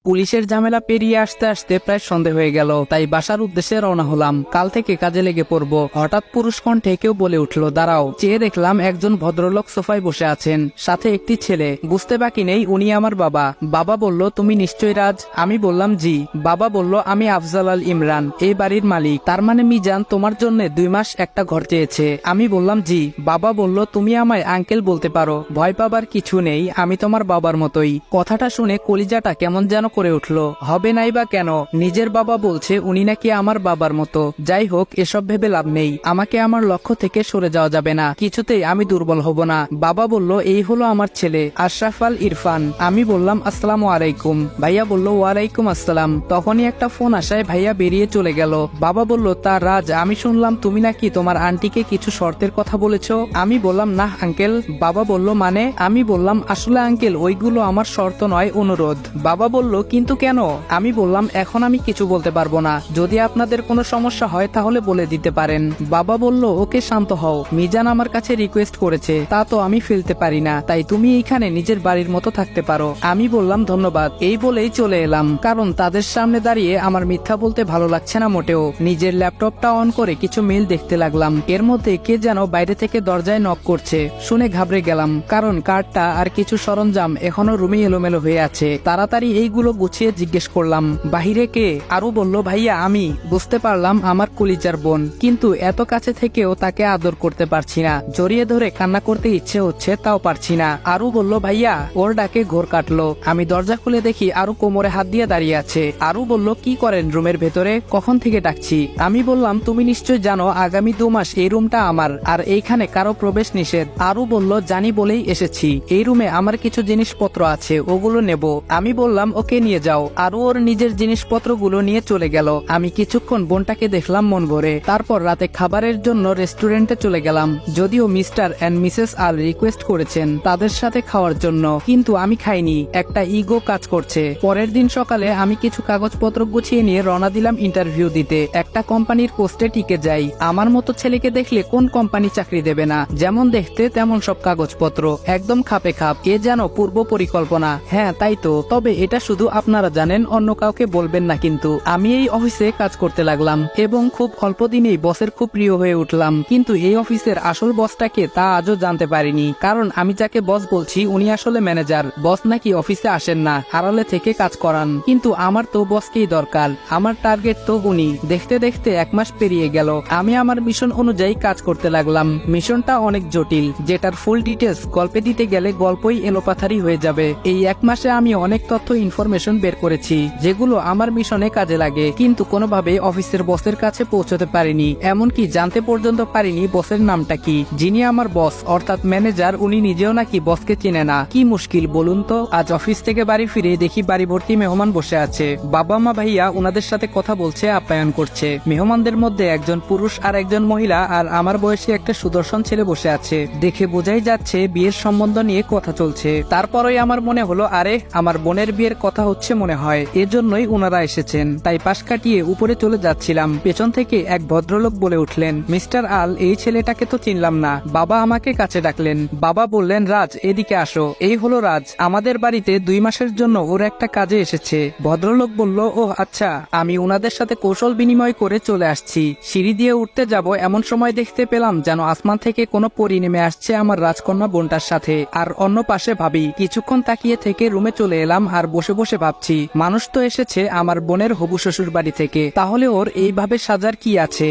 পুলিশের ঝামেলা পেরিয়ে আসতে আসতে প্রায় সন্ধে হয়ে গেল, তাই বাসার উদ্দেশ্যে রওনা হলাম। কাল থেকে কাজে লেগে পড়বো। হঠাৎ পুরুষ কণ্ঠে কেউ বলে উঠলো, দাঁড়াও। চেয়ে দেখলাম একজন ভদ্রলোক সোফায় বসে আছেন, সাথে একটি ছেলে। বুঝতে বাকি নেই উনি আমার বাবা। বাবা বলল, তুমি নিশ্চয় রাজ? আমি বললাম জি। বাবা বলল, আমি আফজাল আল ইমরান, এই বাড়ির মালিক। তার মানে মিজান তোমার জন্য 2 মাস একটা ঘর চেয়েছে? আমি বললাম জি। বাবা বলল, তুমি আমায় আঙ্কেল বলতে পারো, ভয় পাবার কিছু নেই, আমি তোমার বাবার মতোই। কথাটা শুনে কলিজাটা কেমন যেন করে উঠলো। হবে নাই বা কেন, নিজের বাবা বলছে উনি নাকি আমার বাবার মতো। যাই হোক, এসব ভেবে লাভ নেই। আমাকে আমার লক্ষ্য থেকে সরে যাওয়া যাবে না, কিছুতেই আমি দুর্বল হব না। বাবা বলল, এই হলো আমার ছেলে আশরাফ আল ইরফান। আমি বললাম, আসসালামু আলাইকুম। ভাইয়া বলল, ওয়ালাইকুম আসসালাম। তখনই একটা ফোন আসায় ভাইয়া বেরিয়ে চলে গেল। বাবা বলল, তা রাজ, আমি শুনলাম তুমি নাকি তোমার আন্টিকে কিছু শর্তের কথা বলেছো? আমি বললাম, না আঙ্কেল। বাবা বলল, মানে? আমি বললাম, আসলে আঙ্কেল, ওইগুলো আমার শর্ত নয়, অনুরোধ। বাবা বলল, কিন্তু কেন? আমি বললাম, এখন আমি কিছু বলতে পারবো না, যদি আপনাদের কোনো সমস্যা হয় তাহলে বলে দিতে পারেন। বাবা বলল, ওকে, শান্ত হও। মিজান আমার কাছে রিকোয়েস্ট করেছে, তা তো আমি ফেলতে পারি না, তাই তুমি এইখানে নিজের বাড়ির মতো থাকতে পারো। আমি বললাম, ধন্যবাদ। এই বলেই চলে এলাম, কারণ তাদের সামনে দাঁড়িয়ে আমার মিথ্যা বলতে ভালো লাগছে না মোটেও। নিজের ল্যাপটপটা অন করে কিছু মেল দেখতে লাগলাম। এর মধ্যে কে যেন বাইরে থেকে দরজায় নক করছে। শুনে ঘাবড়ে গেলাম, কারণ কার্ডটা আর কিছু সরঞ্জাম এখনো রুমে এলোমেলো হয়ে আছে। তাড়াতাড়ি এইগুলো গুছিয়ে জিজ্ঞেস করলাম, বাহিরে কে? আরু বলল, ভাইয়া আমি। বুঝতে পারলাম আমার কলিজার বোন, কিন্তু এত কাছে থেকেও তাকে আদর করতে পারছি না। জড়িয়ে ধরে কান্না করতে ইচ্ছে হচ্ছে, তাও পারছি না। আরু বলল, ভাইয়া। ওর ডাকে ঘোর কাটলো। আমি দরজা খুলে দেখি আরু কোমরে হাত দিয়ে দাঁড়িয়ে আছে। আরু বলল, কি করেন রুমের ভেতরে? কখন থেকে ডাকছি? আমি বললাম, তুমি নিশ্চয় জানো আগামী 2 মাস এই রুমটা আমার, আর এইখানে কারো প্রবেশ নিষেধ। আরু বলল, জানি বলেই এসেছি। এই রুমে আমার কিছু জিনিসপত্র আছে, ওগুলো নেব। আমি বললাম, ওকে নিয়ে যাও। আরু ওর নিজের জিনিসপত্রগুলো নিয়ে চলে গেল। আমি কিছুক্ষণ বোনটাকে দেখলাম মন ভরে। তারপর রাতে খাবারের জন্য রেস্টুরেন্টে চলে গেলাম। যদিও mister and missus Al request করেছেন তাদের সাথে খাওয়ার জন্য, কিন্তু আমি খাইনি। একটা ইগো কাজ করছে। পরের দিন সকালে আমি কিছু কাগজপত্র গুছিয়ে নিয়ে রওনা দিলাম ইন্টারভিউ দিতে। একটা কোম্পানির পোস্টে টিকে যাই। আমার মতো ছেলেকে দেখলে কোন কোম্পানি চাকরি দেবে না? যেমন দেখতে তেমন সব কাগজপত্র, একদম খাপে খাপ। এ যেন পূর্ব পরিকল্পনা। হ্যাঁ তাই তো, তবে এটা শুধু আপনারা জানেন, অন্য কাউকে বলবেন না। কিন্তু আমি এই অফিসে কাজ করতে লাগলাম এবং খুব অল্প দিনেই বসের খুব প্রিয় হয়ে উঠলাম। কিন্তু এই অফিসের আসল বসটাকে তা আজও জানতে পারিনি, কারণ আমি যাকে বস বলছি উনি আসলে ম্যানেজার। বস নাকি অফিসে আসেন না, আড়ালে থেকে কাজ করান। কিন্তু আমার তো বসকেই দরকার, আমার টার্গেট তো উনি। দেখতে দেখতে 1 মাস পেরিয়ে গেল। আমি আমার মিশন অনুযায়ী কাজ করতে লাগলাম। মিশনটা অনেক জটিল, যেটার ফুল ডিটেলস গল্পে দিতে গেলে গল্পই এলোপাথারি হয়ে যাবে। এই 1 মাসে আমি অনেক তথ্য ইনফরমেশন বের করেছি, যেগুলো আমার মিশনে কাজে লাগে, কিন্তু কোনোভাবে অফিসের বসের কাছে পৌঁছতে পারিনি। এমনকি জানতে পর্যন্ত পারিনি বসের নামটা কি। যিনি আমার বস অর্থাৎ ম্যানেজার, উনি নিজেও নাকি বসকে চিনে না। কি মুশকিল বলুন তো। আজ অফিস থেকে বাড়ি ফিরে দেখি বাড়ি ভর্তি মেহমান বসে আছে। বাবা মা ভাইয়া ওনাদের সাথে কথা বলছে, আপ্যায়ন করছে। মেহমানদের মধ্যে একজন পুরুষ আর একজন মহিলা, আর আমার বয়সী একটা সুদর্শন ছেলে বসে আছে। দেখে বোঝাই যাচ্ছে বিয়ের সম্বন্ধ নিয়ে কথা চলছে। তারপরই আমার মনে হলো, আরে আমার বোনের বিয়ের কথা হচ্ছে মনে হয়, এজন্যই ওনারা এসেছেন। তাই পাশ কাটিয়ে উপরে চলে যাচ্ছিলাম, পেছন থেকে এক ভদ্রলোক বলে উঠলেন, মিস্টার আল, এই ছেলেটাকে তো চিনলাম না। বাবা আমাকে কাছে ডাকলেন। বাবা বললেন, রাজ, এদিকে আসো। এই হলো রাজ, আমাদের বাড়িতে 2 মাসের জন্য ওর একটা কাজে এসেছে। ভদ্রলোক বলল, ও আচ্ছা। আমি ওনাদের সাথে কৌশল বিনিময় করে চলে আসছি। সিঁড়ি দিয়ে উঠতে যাব এমন সময় দেখতে পেলাম যেন আসমান থেকে কোনো পরী নেমে আসছে আমার রাজকন্যা বোনটার সাথে, আর অন্য পাশে ভাবি। কিছুক্ষণ তাকিয়ে থেকে রুমে চলে এলাম আর বসে বসে ভাবছি, মানুষ তো এসেছে আমার বোনের হবু শ্বশুর বাড়ি থেকে, তাহলে ওর এইভাবে সাজার কি আছে?